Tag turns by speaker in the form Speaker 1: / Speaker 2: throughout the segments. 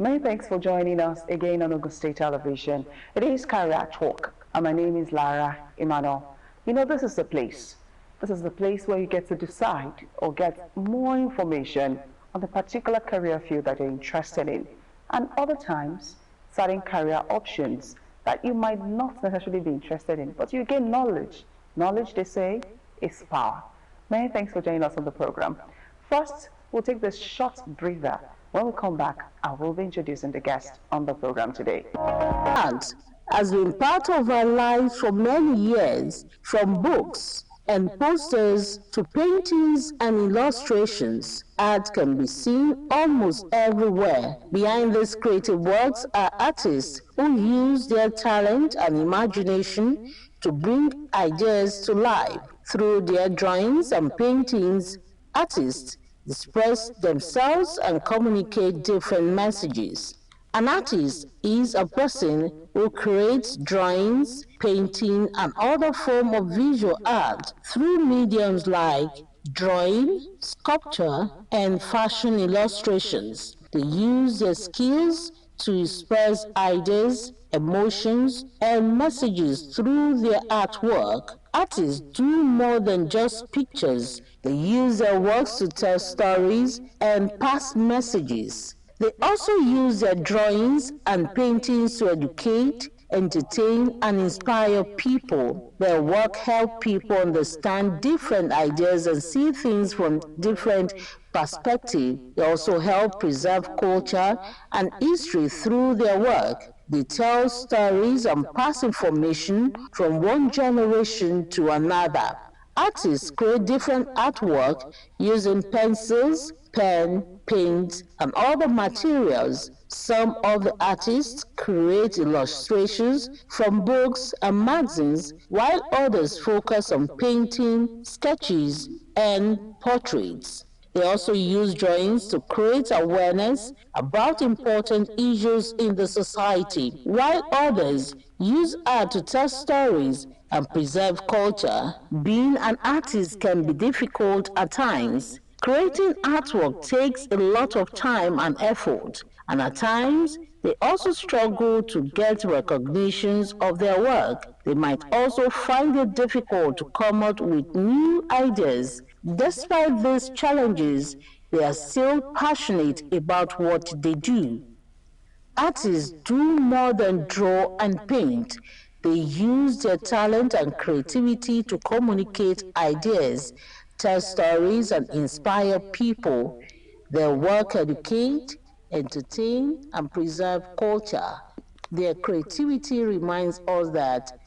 Speaker 1: Many thanks for joining us again on Ogun State Television. It is Career Talk, and my name is Lara Emmanuel. You know, this is the place. This is the place where you get to decide or get more information on the particular career field that you're interested in, and other times, certain career options that you might not necessarily be interested in, but you gain knowledge. Knowledge, they say, is power. Many thanks for joining us on the program. First, we'll take this short breather. When we come back, I will be introducing the guest on the program today.
Speaker 2: Art has been part of our lives for many years, from books and posters to paintings and illustrations. Art can be seen almost everywhere. Behind these creative works are artists who use their talent and imagination to bring ideas to life. Through their drawings and paintings, artists express themselves and communicate different messages. An artist is a person who creates drawings, painting, and other forms of visual art through mediums like drawing, sculpture, and fashion illustrations. They use their skills to express ideas, emotions, and messages through their artwork. Artists do more than just pictures. They use their works to tell stories and pass messages. They also use their drawings and paintings to educate, entertain, and inspire people. Their work helps people understand different ideas and see things from different perspectives. They also help preserve culture and history through their work. They tell stories and pass information from one generation to another. Artists create different artwork using pencils, pen, paint, and other materials. Some of the artists create illustrations from books and magazines, while others focus on painting, sketches, and portraits. They also use drawings to create awareness about important issues in the society, while others use art to tell stories and preserve culture. Being an artist can be difficult at times. Creating artwork takes a lot of time and effort, and at times they also struggle to get recognitions of their work. They might also find it difficult to come up with new ideas. Despite these challenges, they are still passionate about what they do. Artists do more than draw and paint. They use their talent and creativity to communicate ideas, tell stories, and inspire people. Their work educate, entertain, and preserve culture. Their creativity reminds us that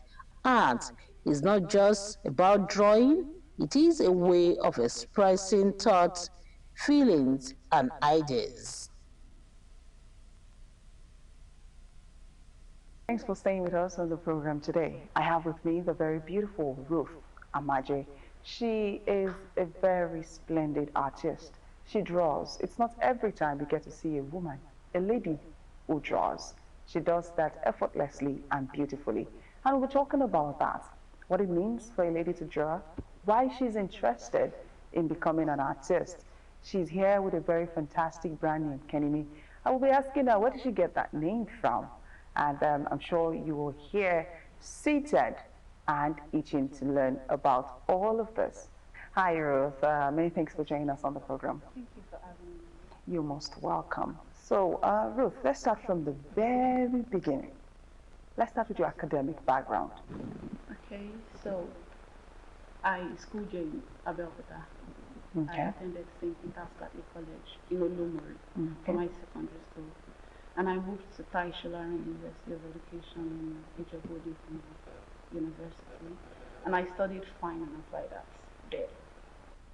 Speaker 2: art is not just about drawing, it is a way of expressing thoughts, feelings, and ideas.
Speaker 1: Thanks for staying with us on the program today. I have with me the very beautiful Ruth Amaje. She is a very splendid artist. She draws. It's not every time you get to see a woman, a lady who draws. She does that effortlessly and beautifully. And we're talking about that, what it means for a lady to draw, why she's interested in becoming an artist. She's here with a very fantastic brand name, Kenny. I will be asking her, where did she get that name from? And I'm sure you will hear seated and itching to learn about all of this. Hi, Ruth. Many thanks for joining us on the program.
Speaker 3: Thank you for having me.
Speaker 1: You're most welcome. So, Ruth, let's start from the very beginning. Let's start with your academic background.
Speaker 3: Okay, so I schooled in Abeokuta.
Speaker 1: Okay.
Speaker 3: I attended St. Peter's Catholic College in Olomori for my secondary school. And I moved to Tai Solarin University of Education in Ijebu University. And I studied fine and applied arts there.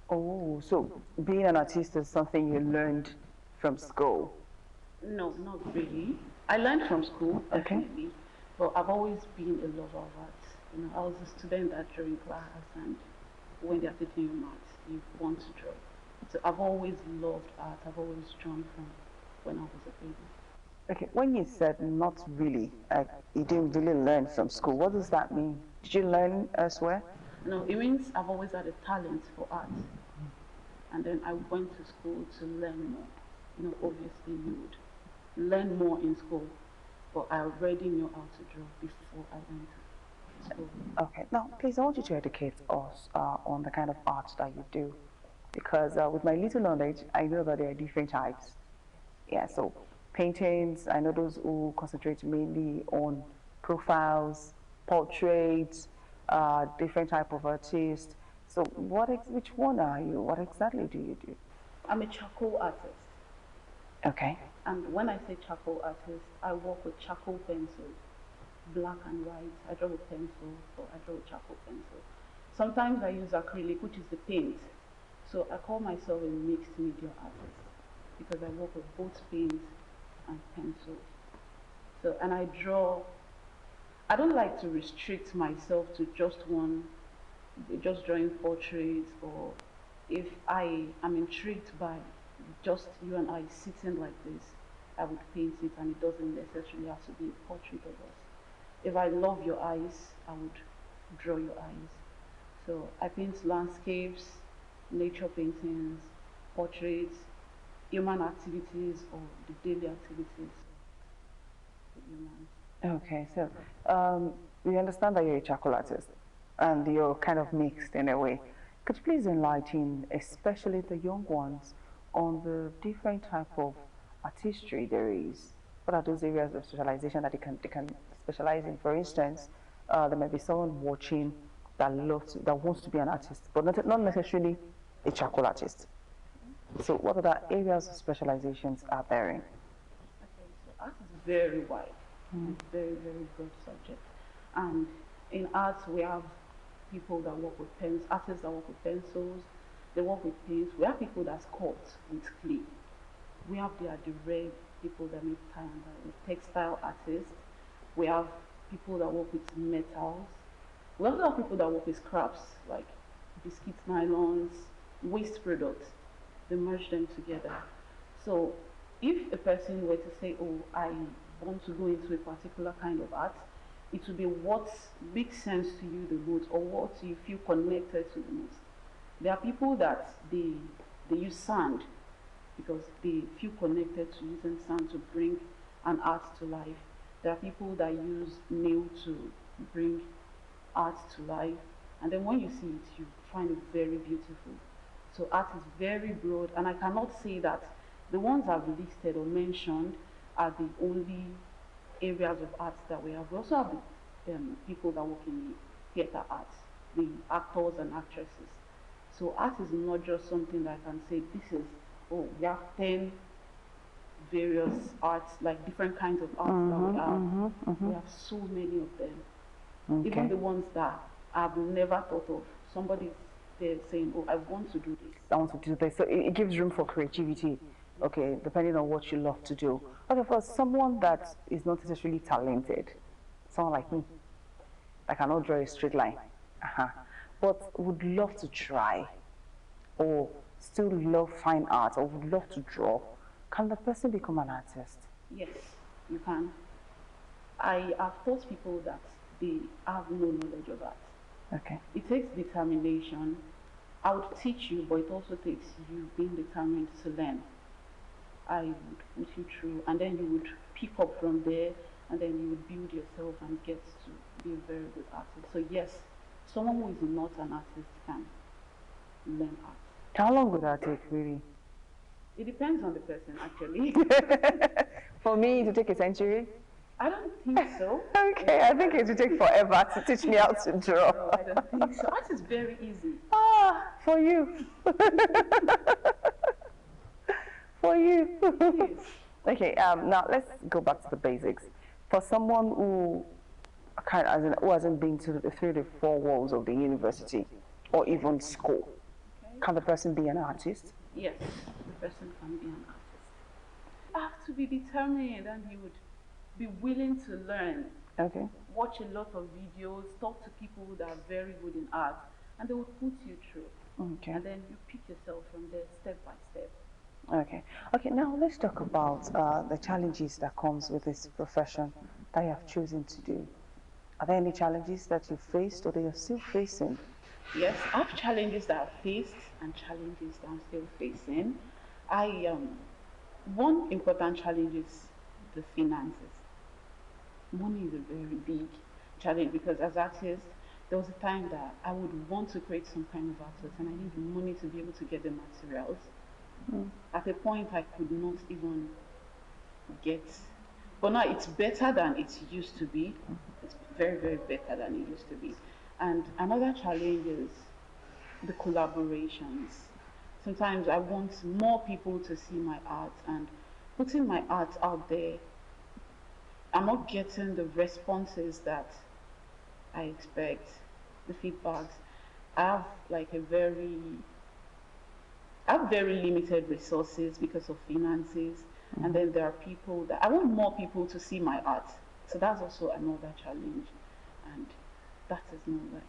Speaker 1: Oh, so being an artist is something you learned from school?
Speaker 3: No, not really. I learned from school, definitely.
Speaker 1: Okay.
Speaker 3: But I've always been a lover of art. You know, I was a student that during class, and when they're teaching you maths, you want to draw. So I've always loved art. I've always drawn from when I was a baby.
Speaker 1: Okay, when you said not really, you didn't really learn from school, what does that mean? Did you learn elsewhere?
Speaker 3: No, it means I've always had a talent for art. And then I went to school to learn more. You know, obviously you would learn more in school, but I already knew how to draw before I went to school.
Speaker 1: Okay, now please, I want you to educate us on the kind of art that you do, because with my little knowledge, I know that there are different types. Yeah, so paintings, I know those who concentrate mainly on profiles, portraits, different type of artists. So which one are you? What exactly do you do?
Speaker 3: I'm a charcoal artist.
Speaker 1: Okay.
Speaker 3: And when I say charcoal artist, I work with charcoal pencils, black and white. I draw with pencil, so I draw with charcoal pencil. Sometimes I use acrylic, which is the paint. So I call myself a mixed media artist because I work with both paint and pencils. So, and I draw, I don't like to restrict myself to just drawing portraits, or if I am intrigued by just you and I sitting like this, I would paint it, and it doesn't necessarily have to be a portrait of us. If I love your eyes, I would draw your eyes. So I paint landscapes, nature paintings, portraits, human activities, or the daily activities of humans.
Speaker 1: Okay, so we understand that you're a charcoal artist and you're kind of mixed in a way. Could you please enlighten, especially the young ones, on the different type of artistry there is? What are those areas of specialization that they can specialize in? For instance, there might be someone watching that wants to be an artist, but not necessarily a charcoal artist. So what other areas of specializations are there in?
Speaker 3: Okay, so art is very wide. It's very, very broad subject. And in art, we have people that work with pens, artists that work with pencils, they work with paints. We have people that sculpt with clay. We have the rare people that make tie and dye, with textile artists. We have people that work with metals. We also have people that work with scraps, like biscuits, nylons, waste products. They merge them together. So if a person were to say, oh, I want to go into a particular kind of art, it will be what makes sense to you the most, or what you feel connected to the most. There are people that they use sand because they feel connected to using sand to bring an art to life. There are people that use nail to bring art to life, and then when you see it, you find it very beautiful. So art is very broad, and I cannot say that the ones I've listed or mentioned are the only areas of art that we have. We also have the people that work in the theatre arts, the actors and actresses. So art is not just something that I can say, this is, oh, we have 10 various arts, like different kinds of arts that we have. We have so many of them.
Speaker 1: Okay.
Speaker 3: Even the ones that I've never thought of. Somebody's there saying, oh, I want to do this.
Speaker 1: I want to do this. So it gives room for creativity, okay, depending on what you love to do. Okay, for someone that is not necessarily talented, someone like me, I cannot draw a straight line, but would love to try, or still love fine art, or would love to draw, can the person become an artist?
Speaker 3: Yes, you can. I have taught people that they have no knowledge of art.
Speaker 1: Okay.
Speaker 3: It takes determination. I would teach you, but it also takes you being determined to learn. I would put you through, and then you would pick up from there, and then you would build yourself and get to be a very good artist. So yes, someone who is not an artist can learn art.
Speaker 1: How long would that take, really?
Speaker 3: It depends on the person, actually.
Speaker 1: For me, to take a century?
Speaker 3: I don't think so.
Speaker 1: Okay, I think it would take forever to teach me how to draw.
Speaker 3: No, I don't think so. Art is very easy.
Speaker 1: Ah, for you. For you.
Speaker 3: Yes.
Speaker 1: Okay, now let's go back to the basics. For someone who who hasn't been through the four walls of the university or even school, can the person be an artist?
Speaker 3: Yes, the person can be an artist. You have to be determined, and you would be willing to learn.
Speaker 1: Okay.
Speaker 3: Watch a lot of videos, talk to people that are very good in art, and they will put you through.
Speaker 1: Okay.
Speaker 3: And then you pick yourself from there step by step.
Speaker 1: Okay. Okay, now let's talk about the challenges that comes with this profession that you have chosen to do. Are there any challenges that you faced or that you're still facing?
Speaker 3: Yes, I have challenges that I've faced and challenges that I'm still facing. One important challenge is the finances. Money is a very big challenge because as artists, there was a time that I would want to create some kind of artwork and I need money to be able to get the materials. At a point, I could not even get, but now it's better than it used to be. It's very, very better than it used to be. And another challenge is the collaborations. Sometimes I want more people to see my art, and putting my art out there, I'm not getting the responses that I expect, the feedbacks. I have like I have very limited resources because of finances, and then there are people that I want more people to see my art. So that's also another challenge, and that is not like,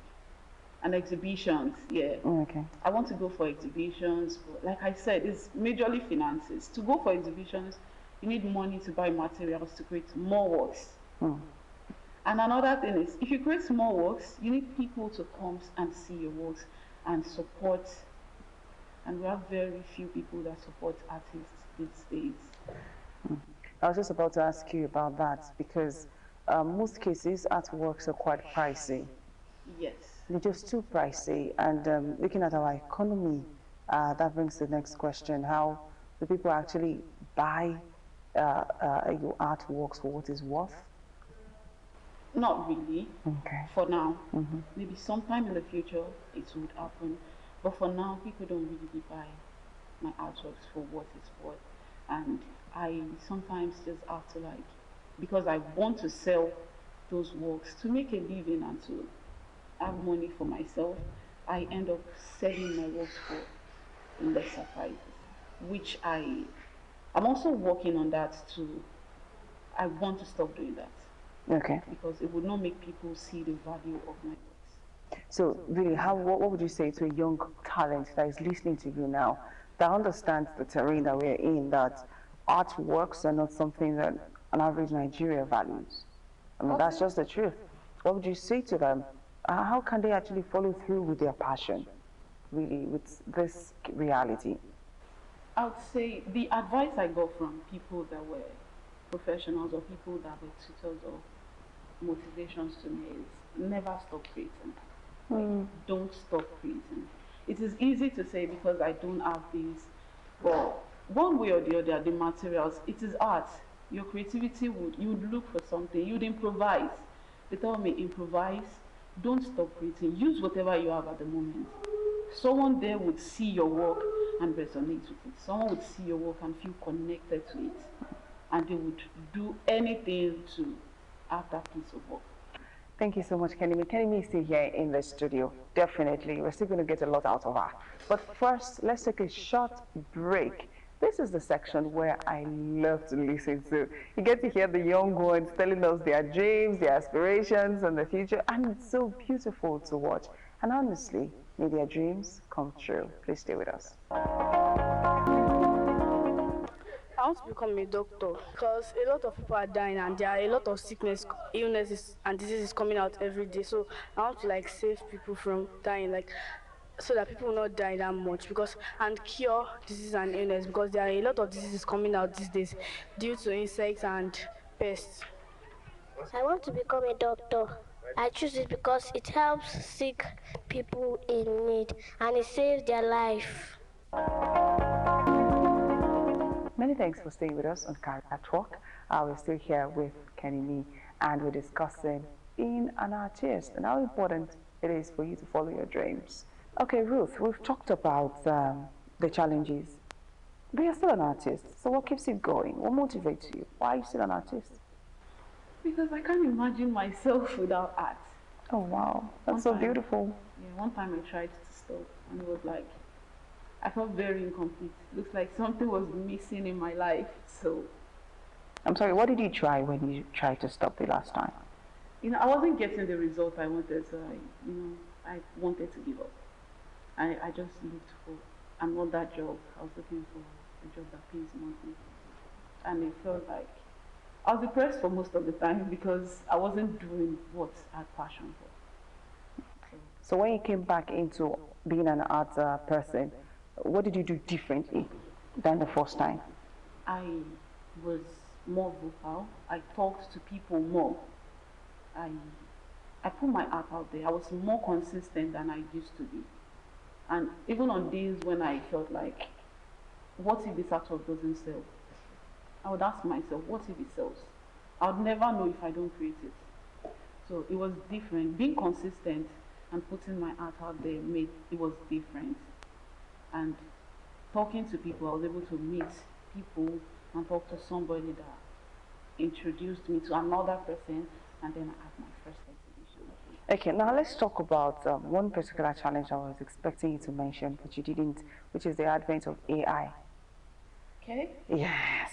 Speaker 3: and exhibitions, yeah.
Speaker 1: Okay.
Speaker 3: I want to go for exhibitions, but like I said, it's majorly finances. To go for exhibitions, you need money to buy materials to create more works. And another thing is, if you create more works, you need people to come and see your works and support. And we have very few people that support artists these days.
Speaker 1: I was just about to ask you about that because most cases artworks are quite pricey.
Speaker 3: Yes.
Speaker 1: They're just too pricey. And looking at our economy, that brings the next question: how do people actually buy your artworks for what it's worth?
Speaker 3: Not really.
Speaker 1: Okay.
Speaker 3: For now. Maybe sometime in the future it would happen. But for now, people don't really buy my artworks for what it's worth. And I sometimes just have to like, because I want to sell those works to make a living and to have money for myself, I end up selling my works for lesser prices, which I'm also working on that too. I want to stop doing that.
Speaker 1: Okay.
Speaker 3: Because it would not make people see the value of my works.
Speaker 1: So really, what would you say to a young talent that is listening to you now, that understands the terrain that we're in, that artworks are not something that an average Nigeria values? I mean, that's just the truth. What would you say to them? How can they actually follow through with their passion, really, with this reality?
Speaker 3: I would say the advice I got from people that were professionals or people that were tutors or motivations to me is never stop creating. Like, don't stop creating. It is easy to say because I don't have these, but one way or the other, the materials, it is art. Your creativity you would look for something, you'd improvise. They tell me improvise, don't stop creating, use whatever you have at the moment. Someone there would see your work and resonate with it. Someone would see your work and feel connected to it. And they would do anything to have that piece of work.
Speaker 1: Thank you so much, Kenny. Kenny is still here in the studio. Definitely. We're still going to get a lot out of her. But first, let's take a short break. This is the section where I love to listen to. You get to hear the young ones telling us their dreams, their aspirations, and the future. And it's so beautiful to watch. And honestly, may their dreams come true. Please stay with us.
Speaker 4: I want to become a doctor because a lot of people are dying and there are a lot of sickness, illnesses and diseases coming out every day. So I want to like save people from dying, like so that people will not die that much and cure disease and illness because there are a lot of diseases coming out these days due to insects and pests.
Speaker 5: I want to become a doctor. I choose it because it helps sick people in need and it saves their life.
Speaker 1: Many thanks for staying with us on Character Talk. We're still here with Kenny Me, and we're discussing being an artist and how important it is for you to follow your dreams. Okay, Ruth, we've talked about the challenges, but you're still an artist. So what keeps you going? What motivates you? Why are you still an artist?
Speaker 3: Because I can't imagine myself without art.
Speaker 1: Oh, wow. That's so beautiful.
Speaker 3: Yeah, one time I tried to stop and it was like, I felt very incomplete. Looks like something was missing in my life. So,
Speaker 1: I'm sorry, what did you try when you tried to stop the last time?
Speaker 3: I wasn't getting the result I wanted, so I wanted to give up. I just looked for another job. I was looking for a job that pays monthly. And it felt like I was depressed for most of the time because I wasn't doing what I had passion for.
Speaker 1: So when you came back into being an art person, what did you do differently than the first time?
Speaker 3: I was more vocal. I talked to people more. I I put my art out there. I was more consistent than I used to be. And even on days when I felt like, what if this artwork doesn't sell? I would ask myself, what if it sells? I would never know if I don't create it. So it was different. Being consistent and putting my art out there made it was different. And talking to people, I was able to meet people and talk to somebody that introduced me to another person, and then I had my first exhibition.
Speaker 1: Okay, now let's talk about one particular challenge I was expecting you to mention, but you didn't, which is the advent of AI.
Speaker 3: Okay?
Speaker 1: Yes.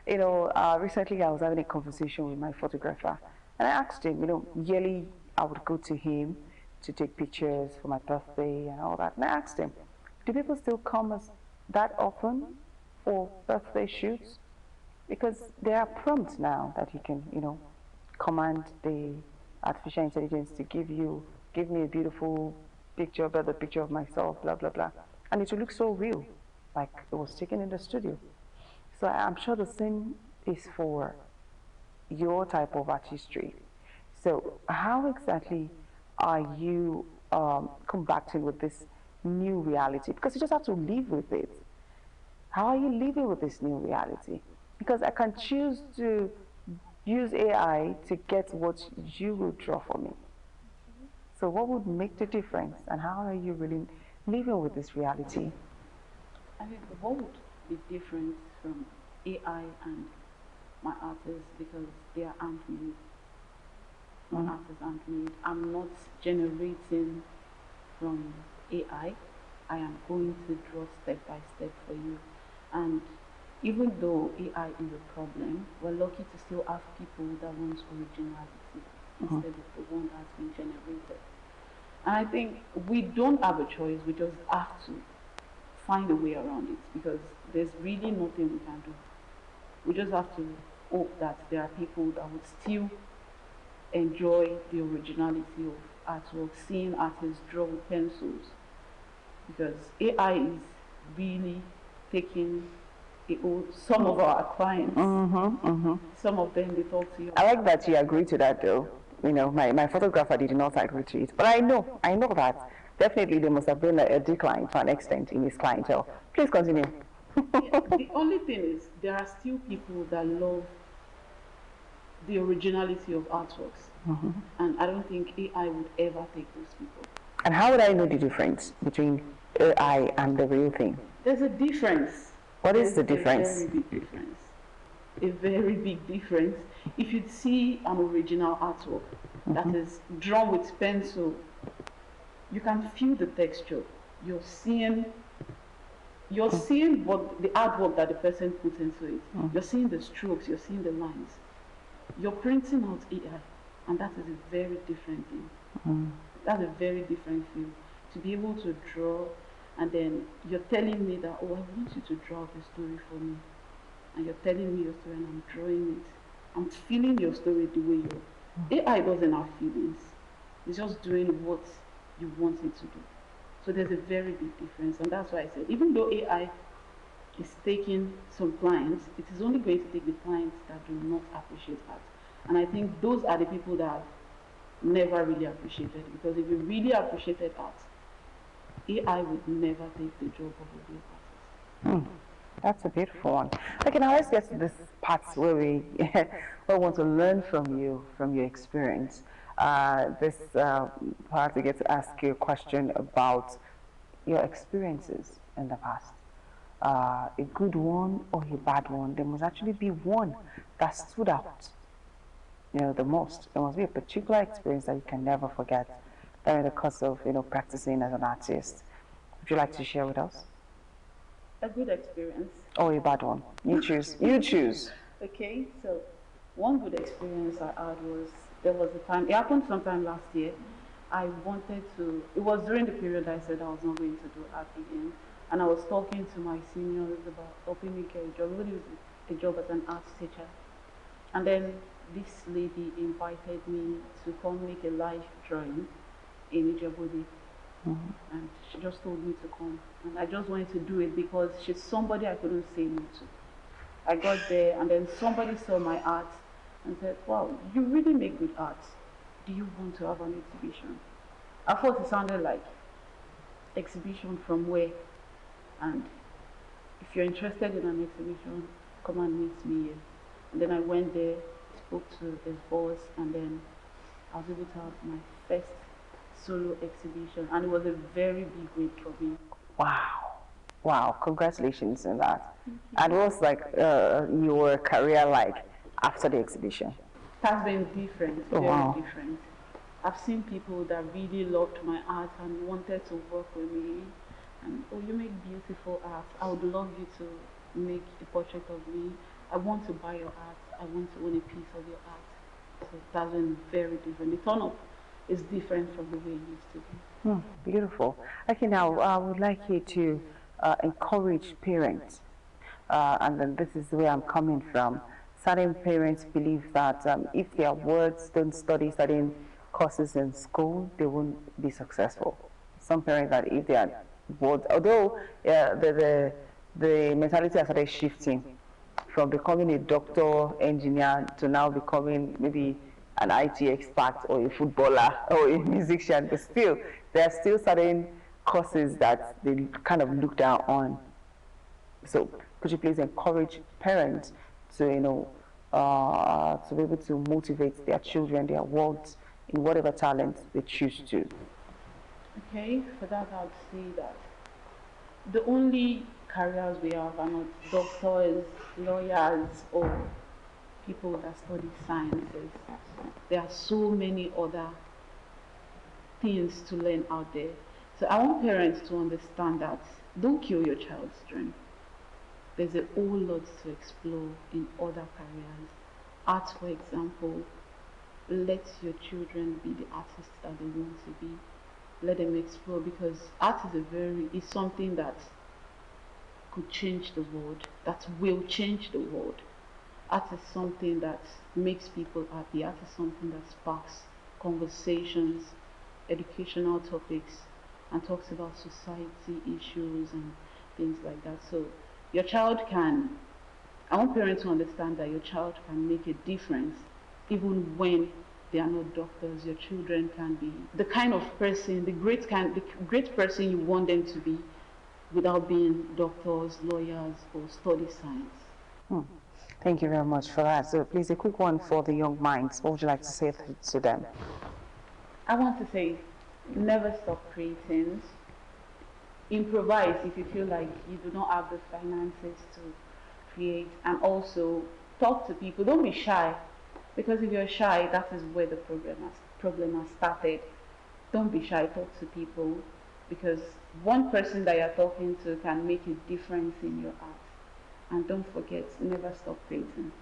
Speaker 1: Recently I was having a conversation with my photographer, and I asked him, yearly I would go to him to take pictures for my birthday and all that. And I asked him, do people still come as that often for birthday shoots? Because there are prompts now that you can, command the artificial intelligence to give me a beautiful picture, better picture of myself, blah, blah, blah. And it will look so real, like it was taken in the studio. So I'm sure the same is for your type of artistry. So how exactly are you combating with this new reality? Because you just have to live with it. How are you living with this new reality? Because I can choose to use AI to get what you will draw for me. So what would make the difference, and how are you really living with this reality?
Speaker 3: I think what would be different from AI and my artists, because they are handmade. My artists aren't made. I'm not generating from AI. I am going to draw step by step for you. And even though AI is a problem, we're lucky to still have people that want originality instead of the one that's been generated. And I think we don't have a choice, we just have to find a way around it, because there's really nothing we can do. We just have to hope that there are people that would still enjoy the originality of artwork, seeing artists draw with pencils, because AI is really taking some of our clients. Some of them, they talk to you.
Speaker 1: I like that you agree to that, though. My photographer did not agree to it, but I know that definitely there must have been a decline to an extent in his clientele. Please continue.
Speaker 3: Yeah, the only thing is, there are still people that love the originality of artworks, and I don't think AI would ever take those people.
Speaker 1: And how would I know the difference between AI and the real thing?
Speaker 3: There's a difference.
Speaker 1: What is the
Speaker 3: There's
Speaker 1: difference?
Speaker 3: A very big difference. A very big difference. If you see an original artwork that is drawn with pencil, you can feel the texture. You're seeing what the artwork that the person puts into it. You're seeing the strokes, you're seeing the lines. You're printing out AI, and that is a very different thing. That's a very different thing. To be able to draw, and then you're telling me that, oh, I want you to draw the story for me. And you're telling me your story, and I'm drawing it. I'm feeling your story the way you. AI doesn't have feelings. It's just doing what you want it to do. So there's a very big difference, and that's why I said, even though AI is taking some clients, it is only going to take the clients that do not appreciate art. And I think those are the people that have never really appreciated it, because if you really appreciated art, AI would never take the job of a real artist.
Speaker 1: That's a beautiful one. Okay, now let's get to this part where we want to learn from you, from your experience. This part we get to ask you a question about your experiences in the past. A good one or a bad one. There must actually be one that stood out, the most. There must be a particular experience that you can never forget during the course of, practicing as an artist. Would you like to share with us?
Speaker 3: A good experience.
Speaker 1: Or a bad one? You choose. You choose.
Speaker 3: Okay, so one good experience I had was, there was a time, it happened sometime last year. I wanted to, it was during the period I said I was not going to do art again. And I was talking to my seniors about helping me get a job. It was a job as an art teacher. And then this lady invited me to come make a live drawing in Ijebode. And she just told me to come. And I just wanted to do it because she's somebody I couldn't say no to. I got there and then somebody saw my art and said, wow, you really make good art. Do you want to have an exhibition? At first it sounded like exhibition from where? And if you're interested in an exhibition, come and meet me here. And then I went there, spoke to his boss, and then I was able to have my first solo exhibition, and it was a very big win for me.
Speaker 1: Wow. Wow, congratulations on that. And what's like your career like after the exhibition?
Speaker 3: It has been different,
Speaker 1: Oh,
Speaker 3: very
Speaker 1: wow.
Speaker 3: different. I've seen people that really loved my art and wanted to work with me. And oh, you make beautiful art. I would love you to make a portrait of me. I want to buy your art. I want to own a piece of your art. So that's been very different. The turn up is different from the way it used to be.
Speaker 1: Beautiful. Okay, now I would like you to encourage parents, and then this is where I'm coming from. Certain parents believe that if their words don't study certain courses in school, they won't be successful. Some parents that if their words, although the mentality has started shifting from becoming a doctor, engineer to now becoming maybe an IT expert or a footballer or a musician, but still, there are still certain courses that they kind of look down on. So could you please encourage parents to, to be able to motivate their children, their words in whatever talent they choose to?
Speaker 3: Okay, for that I would say that the only careers we have are not doctors, lawyers, or people that study sciences. There are so many other things to learn out there. So I want parents to understand that don't kill your child's dream. There's a whole lot to explore in other careers. Art, for example, let your children be the artists that they want to be. Let them explore, because art is something that could change the world, that will change the world. Art is something that makes people happy. Art is something that sparks conversations, educational topics, and talks about society issues and things like that. So your child can, I want parents to understand that your child can make a difference even when they are not doctors. Your children can be the kind of person, the great person you want them to be without being doctors, lawyers, or study science.
Speaker 1: Thank you very much for that. So please, a quick one for the young minds. What would you like to say to them?
Speaker 3: I want to say, never stop creating. Improvise if you feel like you do not have the finances to create, and also talk to people. Don't be shy, because if you're shy, that is where the problem has started. Don't be shy, talk to people, because one person that you're talking to can make a difference in your art. And don't forget, never stop creating.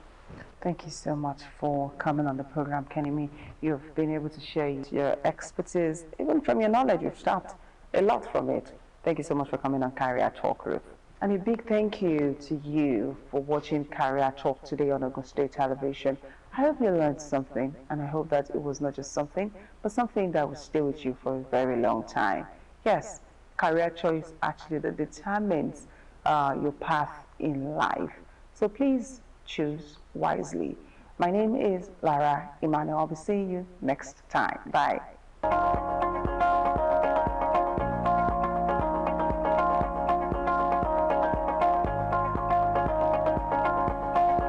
Speaker 1: Thank you so much for coming on the program, Kenny. You've been able to share your expertise, even from your knowledge. You've started a lot from it. Thank you so much for coming on Career Talk, Ruth. And a big thank you to you for watching Career Talk today on Ogun State Television. I hope you learned something, and I hope that it was not just something, but something that will stay with you for a very long time. Yes, career choice actually that determines your path in life. So please choose wisely. My name is Lara Emmanuel. I'll be seeing you next time. Bye.